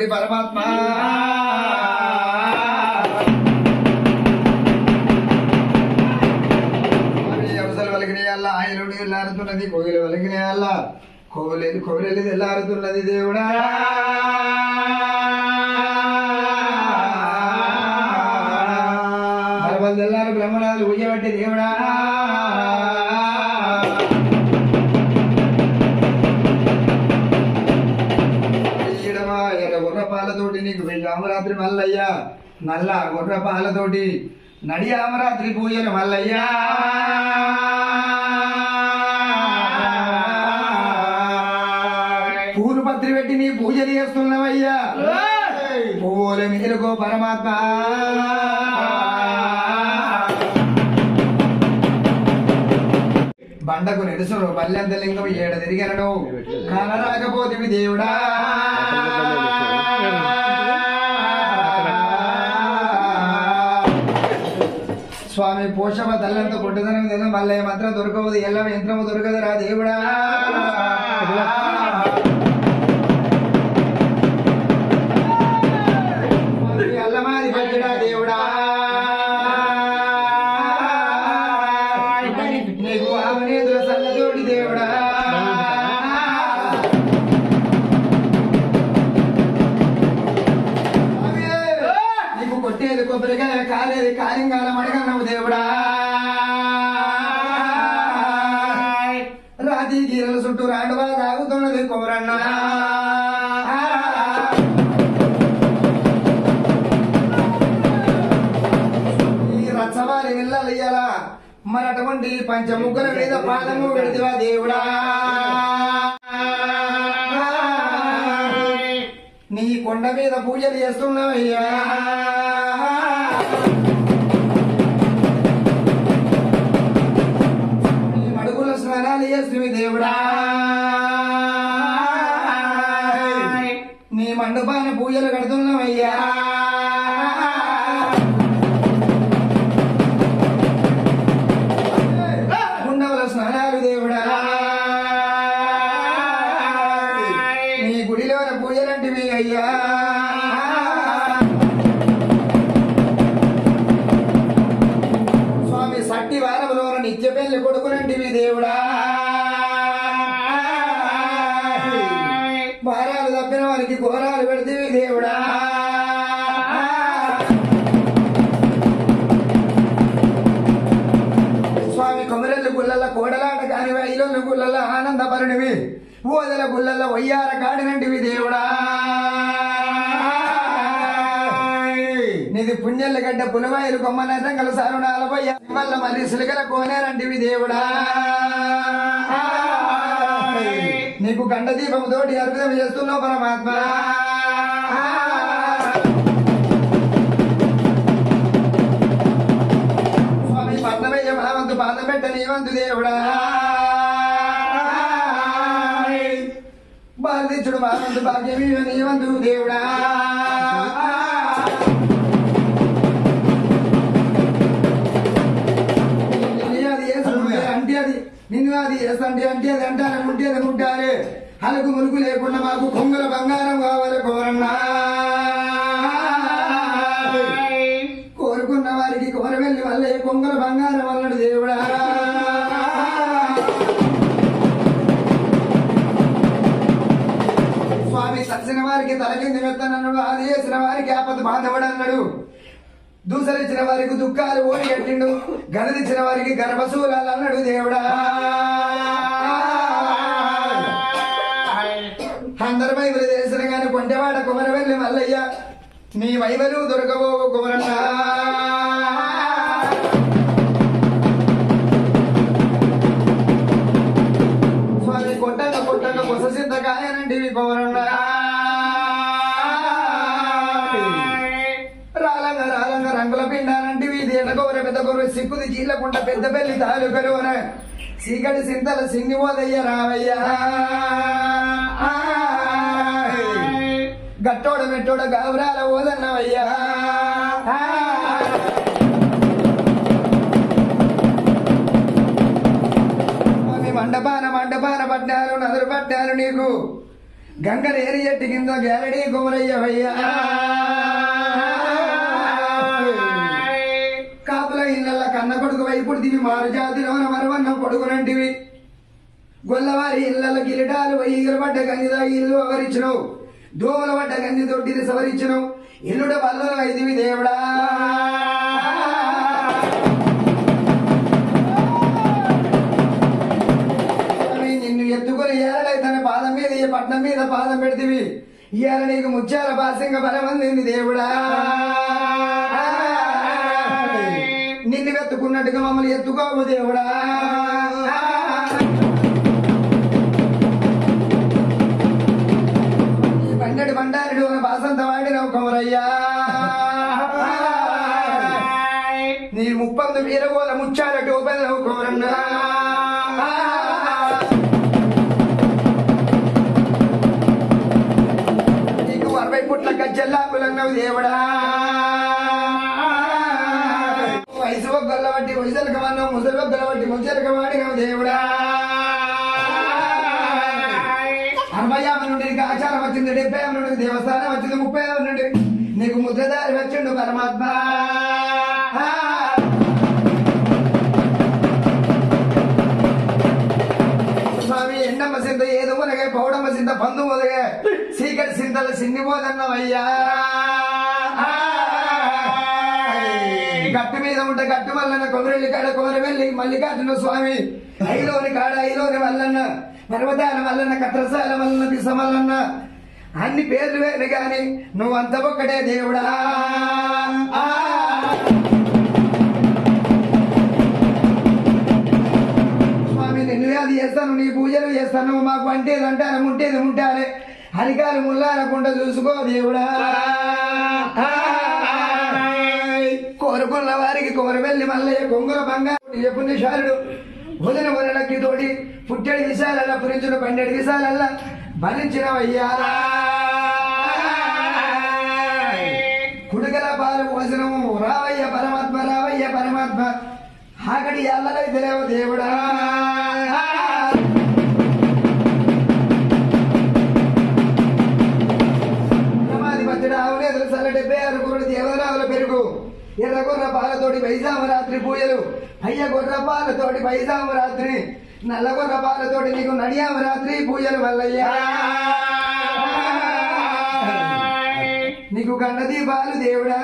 తోటి పరమాత్మ అవసరం వలిగినాయల్లా ఆయనుడి వెళ్ళారుతున్నది కోయిలు వలిగినాయల్లా కోవిలెల్లి తెల్లారుతున్నది దేవుడా తెల్లారు బ్రహ్మరాజు ఉయ్యబట్టి దేవుడా గుర్రపాలతోటి నీకు వెయ్యి అమరాత్రి మల్లయ్యా నల్ల గుర్రపాలతోటి నడి అమరాత్రి పూజలు మల్లయ్యా పూలు పత్రి పెట్టి నీ పూజలు చేస్తున్నావయ్యా పూల మీరుకో పరమాత్మ బండకు నెడుసును బల్లెంత లింగం ఏడ తిరిగనను కానరాకపోతివి దేవుడా స్వామి పోషమ తల్లంత కొట్టుదనం తిన మళ్ళీ మంత్రం దొరకవదు ఎల్ల యంత్రము దొరకదురా దేవుడా అల్లమాది పచ్చడా దేవుడా నీకు ఆమనేదుల సల్లతోటి దేవుడా నీకు కొట్టేది కొబ్బరికాయ కాలేది కాలింగాలం అడగన్నావు దేవుడా రాతి గీరల చుట్టూ రాడువా తాగుతున్నది కోరన్నా ఈ రచ్చవారి వెళ్ళాలయ్యాలా మరి అటువంటి పంచముగ్గుల మీద పాదము పెడితివా దేవుడా నీ కొండ మీద పూజలు చేస్తున్నావయ్యా నీ మడుగుల స్నానాలు చేస్తువి దేవుడా నీ మండపాన పూజలు కడుతున్నావయ్యా స్నానాలు దేవుడా నీ గుడిలోన పూజలంటివి అయ్యా స్వామి సట్టి వారములోన నిత్య పెళ్లి కొడుకునంటివి దేవుడా భారాలు తప్పిన వారికి ఘోరాలు పెడితివి దేవుడా స్వామి కొమరెల్లు గుళ్ళ కోడలాట కానివి ఐలొల్లు గుళ్ళ ఆనందపరునివి ఓదల గుళ్ళ వయ్యార కాడినంటివి దేవుడా నీది పుణ్యల్ల గడ్డ పునవాయిలు కొమ్మన కల సారుణాలపై వల్ల మరి సిలకల కోనేరంటివి దేవుడా నీకు గండ దీపం తోటి అర్పితం చేస్తున్నావు పరమాత్మ స్వామి పద్మయ్య భావంతు పాదం పెట్ట నీవంతు దేవుడా బాధించుడు భావంతు భాగ్యమీ నీవంతు దేవుడా అంటే అది నిన్ను అది అంటే అంటే అది అంటారు ముట్టేది ముట్టాలి అలుగు ములుగు లేకుండా మాకు కొంగుల బంగారం కావాలి కోరన్నా కోరుకున్న వారికి కోరవెల్లి వల్ల కొంగుల బంగారం అన్నాడు దేవుడా స్వామి సచ్చిన వారికి తలకింది మెత్తనన్నాడు అది చేసిన వారికి ఆపద బాధపడు అన్నాడు దూసరిచ్చిన వారికి దుఃఖాలు ఓడి కట్టిండు గనదిచ్చిన వారికి గర్భశూలాలు అన్నాడు దేవుడా అందరి వైపులు తెలిసిన గాని కొంటెవాడ కుమరవెల్లి మల్లయ్య నీ వైవలు దొరకబో కుమరన్నా స్వామి కొట్టంగా కొట్టంగా పొస సిద్ధకాయనంటివి కుమరన్నా రాలంగా రాలంగా రంగుల పిండానంటివి దేనగోర పెద్ద గోర సిక్కుది చీలకుంట పెద్ద పెళ్లి తాలూకలోన చీకటి సింతల సింగి ఓదయ్య రావయ్యా గట్టోడ మెట్టోడ గావురాల ఓదన్నవయ్యా మండపాన పట్టాలు నదురు పట్టాలు నీకు గంగనేరి ఎట్టి కింద గ్యారడీ కుమరయ్యవయ్యా కాపుల ఇళ్ళ కన్న కొడుకు వైపుడు దివి మారు జాతిలోన మరవన్న పొడుగునంటివి గొల్లవారి ఇళ్ళ గిరిటాలు ఈగలు పడ్డ గంజిదా ఇల్లు అవరించను దోమల పడ్డ గంజి దొడ్డిది సవరించను ఇల్లుడ వల్ల వైదివి దేవుడా నిన్ను ఎత్తుకుని ఏరడై తన పాదం మీద ఈ పట్నం మీద పాదం పెడితివి ఇయాల నీకు ముత్యాల పాసింగ బలమంది దేవుడా నిన్ను వెతుకున్నట్టుగా మమ్మల్ని ఎత్తుకోవు దేవుడా పండడి బండారుడు బాసంత వాడినవు కొమరయ్యా నీ ముప్పందు వీరగోల ముచ్చాల టోపెల్లవు కొమరన్నా నీకు 60 పుట్ల గజ్జల్లాకులన్నవు దేవుడా వయసు ఒగ్గల బట్టి వయసులకమన్నావు ముసలి ఒగ్గల బట్టి ముసలికమాడినవు దేవుడా 60 నుండి నీకు ఆచారం వచ్చింది 70 నుండి దేవస్థానం వచ్చింది 30 నుండి నీకు ముద్రదారి వచ్చిండు పరమాత్మ స్వామి ఎండమ్మ సింత ఏదో మునగా పౌడమ్మ సింత పందు మొదగా చీకటి సింతల సిన్నిపోదన్నవయ్యా గట్టు మీద ఉంటే గట్టు మల్లన్న కొమరెల్లి కాడ కొమరవెల్లి మల్లికార్జున స్వామి ఐలోని కాడ ఐలోని మల్లన్న పర్వతాల మల్లన్న కత్రసాల మల్లన్న పిస మల్లన్న అన్ని పేర్లు వేరు గాని నువ్వంత ఒక్కటే దేవుడా స్వామి నిన్ను అది చేస్తాను నీ పూజలు చేస్తాను మాకు అంటేది అంటాను ఉంటేది ఉంటానే హరికాలు ముల్లారకుండా చూసుకో దేవుడా కోరుకున్న వారికి కోరవెల్లి మల్లయ్య కొంగుల బంగారు పుణ్యశాలుడు భుజన వరలక్కి తోటి పుట్టెడి విశాలల్లా పురించిన 12 విశాలల్లా భరించినవయ్యా కుడుగల పాలు పోసనము రావయ్య పరమాత్మ ఆకటి ఎల్లలై తెలియవ దేవుడా ప్రమాధిపత్యుడు ఆవునేదులు సల్ల 76 గురుడు దేవరావుల పెరుగు ఎర్ర గొర్ర పాలతోటి వైశామరాత్రి పూజలు అయ్య గొర్ర పాలతోటి వైశామరాత్రి నల్ల గొర్ర పాలతోటి నీకు నడియామరాత్రి పూజలు వల్లయ్యా నీకు గండ దీపాలు దేవుడా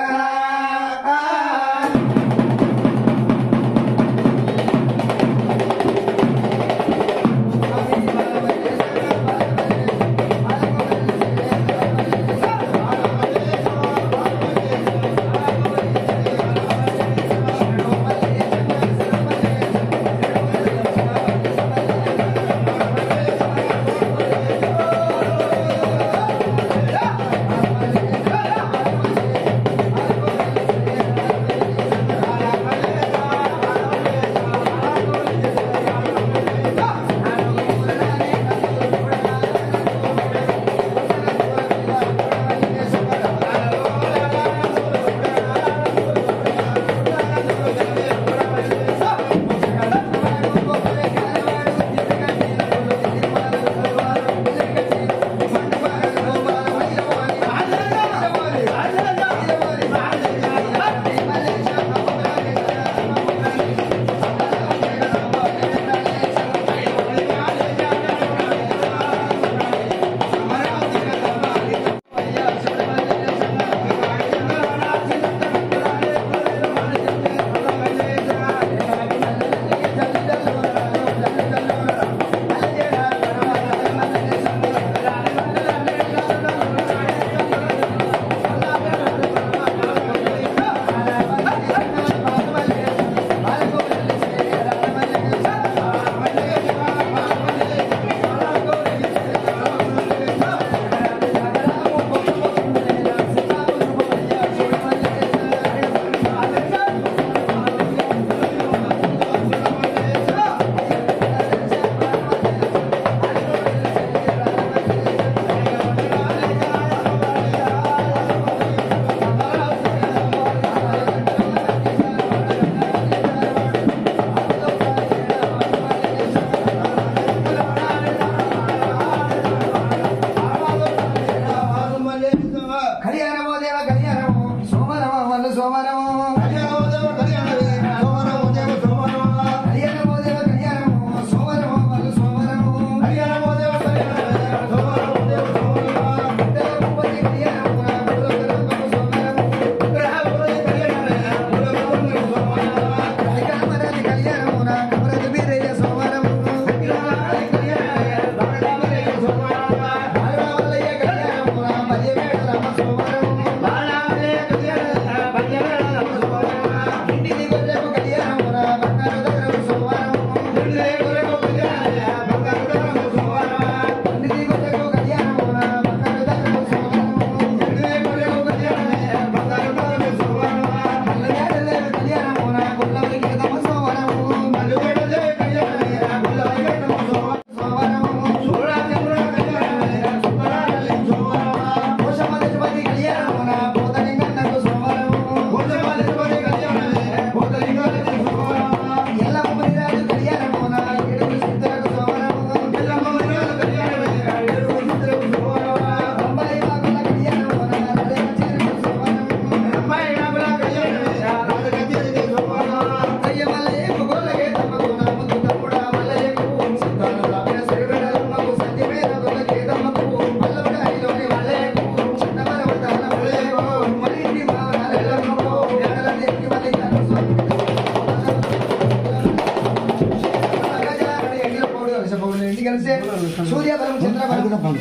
చేసే సూర్యబలం చంద్రబలం